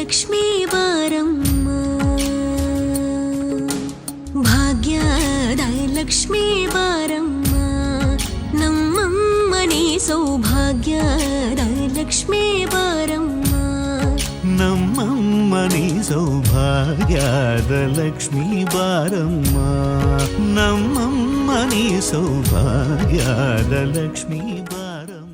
ಲಕ್ಷ್ಮೀ ಬಾರಮ್ಮ, ಭಾಗ್ಯದ ಲಕ್ಷ್ಮೀ ಬಾರಮ್ಮ, ನಮ್ಮಮ್ಮನಿ ಸೌಭಾಗ್ಯದ ಲಕ್ಷ್ಮೀ ಬಾರಮ್ಮ, ನಮ್ಮಮ್ಮನಿ ಸೌಭಾಗ್ಯದ ಲಕ್ಷ್ಮೀ ಬಾರಮ್ಮ, ನಮ್ಮಮ್ಮನಿ ಸೌಭಾಗ್ಯದ ಲಕ್ಷ್ಮೀ ಬಾರಮ್ಮ.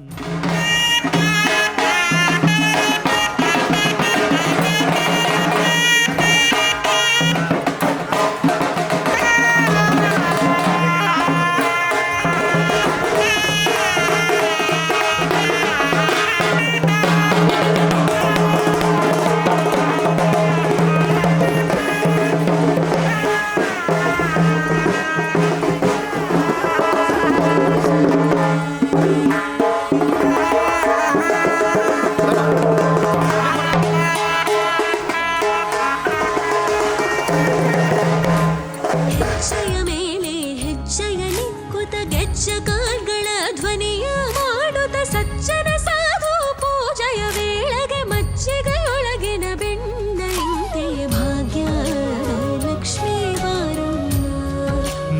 ಹೆಜ್ಜೆಯ ಮೇಲೆ ಹೆಜ್ಜೆಯ ನಿಕ್ಕುತ ಗೆಜ್ಜೆಗಳ ಧ್ವನಿಯ ಮಾಡುತ್ತ ಸಜ್ಜನ ಸಾಧು ಪೂಜೆಯ ವೇಳೆಗೆ ಮಜ್ಜಿಗೆಯೊಳಗಿನ ಬೆಣ್ಣೆಯಂತೆ ಭಾಗ್ಯದ ಲಕ್ಷ್ಮೀ ಬಾರಮ್ಮ,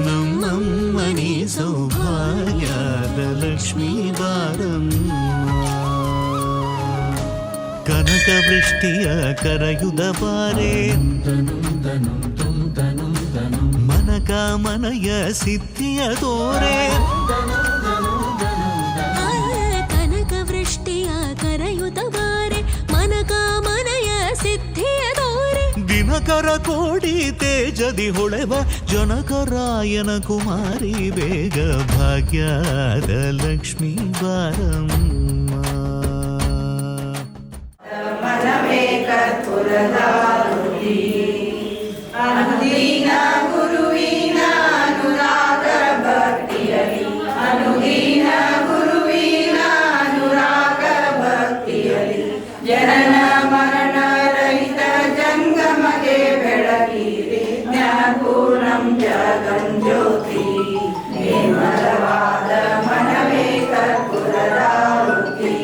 ನಮ್ಮಮ್ಮನಿ ಸೌಭಾಗ್ಯದ ಲಕ್ಷ್ಮೀ ಬಾರಮ್ಮ. ಕನಕ ವೃಷ್ಟಿಯ ಕರಯುದ ಬಾರೆ, ಮನಕ ಮನಯ ಸಿದ್ಧಿಯ ತೋರೆ, ಕನಕ ವೃಷ್ಟಿಯ ಕರೆಯುತ ಬಾರೆ, ಮನಕ ಮನಯ ಸಿದ್ಧಿಯ ತೋರೆ, ದಿನಕರ ಕೋಡಿ ತೇಜದಿ ಹೊಳೆವ ಜನಕರಾಯನ ಕುಮಾರಿ ಬೇಗ ಭಾಗ್ಯದ ಲಕ್ಷ್ಮೀ ಬಾರಮ್ಮ. ಅನುದೀನ ಗುರುವಿನ ಅನುರಾಗ ಭಕ್ತಿಯಲಿ, ಅನುದೀನ ಗುರುವಿನ ಅನುರಾಗ ಭಕ್ತಿಯಲಿ, ಜನನ ಮರಣ ರಹಿತ ಜಂಗಮಗೆ ಬೆಳಗಿರಿ, ಜ್ಞಾನಪೂರ್ಣಂ ಜಗಂ ಜ್ಯೋತಿ, ನಿರ್ಮಲವಾದ ಮನವೇ ಕರ್ಪೂರದಾರುತಿ.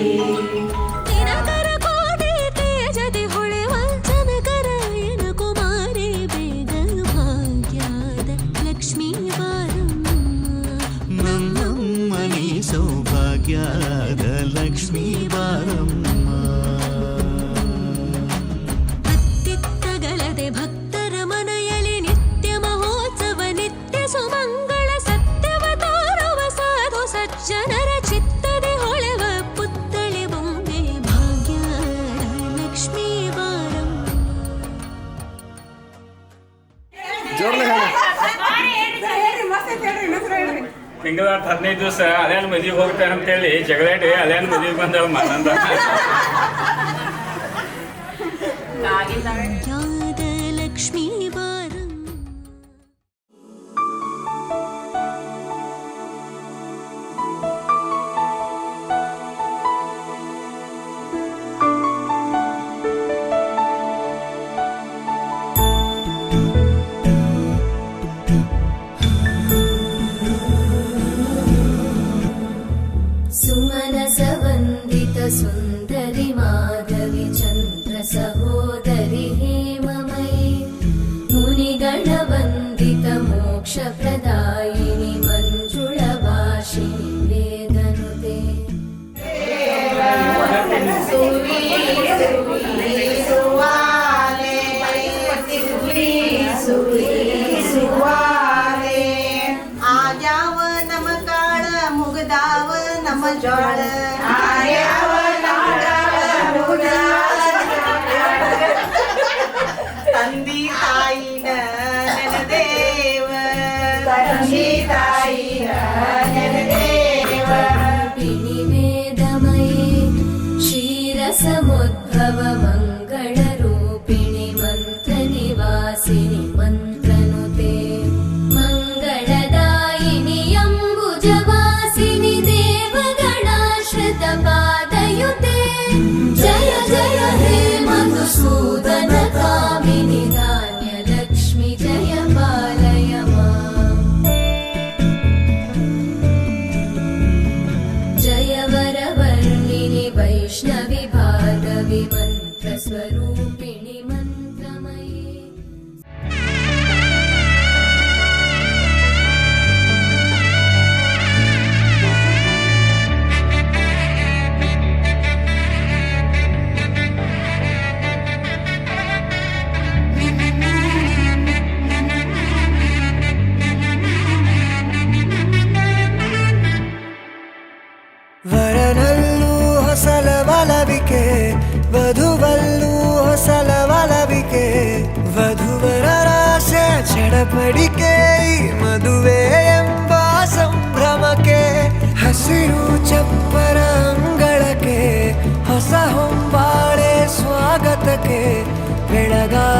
ದಿನಕರ ಕೋಟಿ ತೇಜದಿ ಹೊಳೆವ ಜನಕರಾಯನ ಕುಮಾರಿ ಬೇಗ ಭಾಗ್ಯದ ಲಕ್ಷ್ಮೀ ಬಾರಮ್ಮ, ನಮ್ಮಮ್ಮನಿ ಸೌಭಾಗ್ಯದ ಲಕ್ಷ್ಮೀ ಬಾರಮ್ಮ. ಅತ್ತಿತ್ತಗಲದೆ ಭಕ್ತರ ಮನೆಯಲ್ಲಿ ನಿತ್ಯ ಮಹೋತ್ಸವ, ನಿತ್ಯ ಸುಮಂಗಳ ಸತ್ಯವ ತೋರುವ ಸಾಧು ಸಜ್ಜನರ ಚಿತ್ತದೆ ಹೊಳೆವ ಪುತ್ಥಳಿ ಬೊಂಬೆ ಭಾಗ್ಯದ ಲಕ್ಷ್ಮೀ ಬಾರಮ್ಮ. ತಿಂಗಳ 15 ದಿವಸ ಅಲ್ಲೇನು ಮದುವೆಗೆ ಹೋಗ್ತಾನೆ ಅಂತೇಳಿ ಜಗಳಾಡಿ ಅಲ್ಲೇನು ಮದುವೆಗೆ ಬಂದವ ಮಾನಂದ. ಭಾಗ್ಯದ ಲಕ್ಷ್ಮೀ ಬಾರಮ್ಮ. सुमनसवन्दित सुन्दरि माधवि चन्द्र सहोदरि हेममयि, मुनिगणवन्दित मोक्षप्रदायिनि मञ्जुळभाषिणि वेदनुते. ಆಜಾವ ನಮ ಕಾಳ ಮುಗದಾವ ನಮ್ಮ ಜೋಳ, ಆರ್ಯಾವ ನಮ್ಮ ಕಾಳ ಮುಗದಾವ ತಂದಿ ತಾಯಿನ ನೆನದೇವ, ತಂದಿ ತಾಯಿನ ನೆನದೇವ. वेदमये क्षीरसमुद्भव मङ्गलरूपिणि मन्त्रनिवासिनि मन्त्रनुते, मङ्गलदायिनि अम्बुजवासिनि देवगणाश्रितपादयुते. जय जय हे मधुसूदन कामिनि धान्यलक्ष्मि, जय पालय माम्. जय वरवर्णिनि वैष्णवि भार्गवि विमन्त्रस्वरूपिणि मन्त्रमये ವರನಲ್ಲೂ ಹೊಸಲವಲವಿಕೆ ವಧುವಲ್ಲೂ ಹೊಸಲವಲವಿಕೆ ವಧುವರರಾಸೆ ಚಡಪಡಿಕೆ ಈ ಮದುವೆ ಎಂಬ ಸಂಭ್ರಮಕ್ಕೆ ಹಸಿರು ಚಪ್ಪರ ಅಂಗಳಕ್ಕೆ ಹೊಸ ಹೊಂಬಾಳೆ ಸ್ವಾಗತಕ್ಕೆ ಬೆಳಗಾವಿ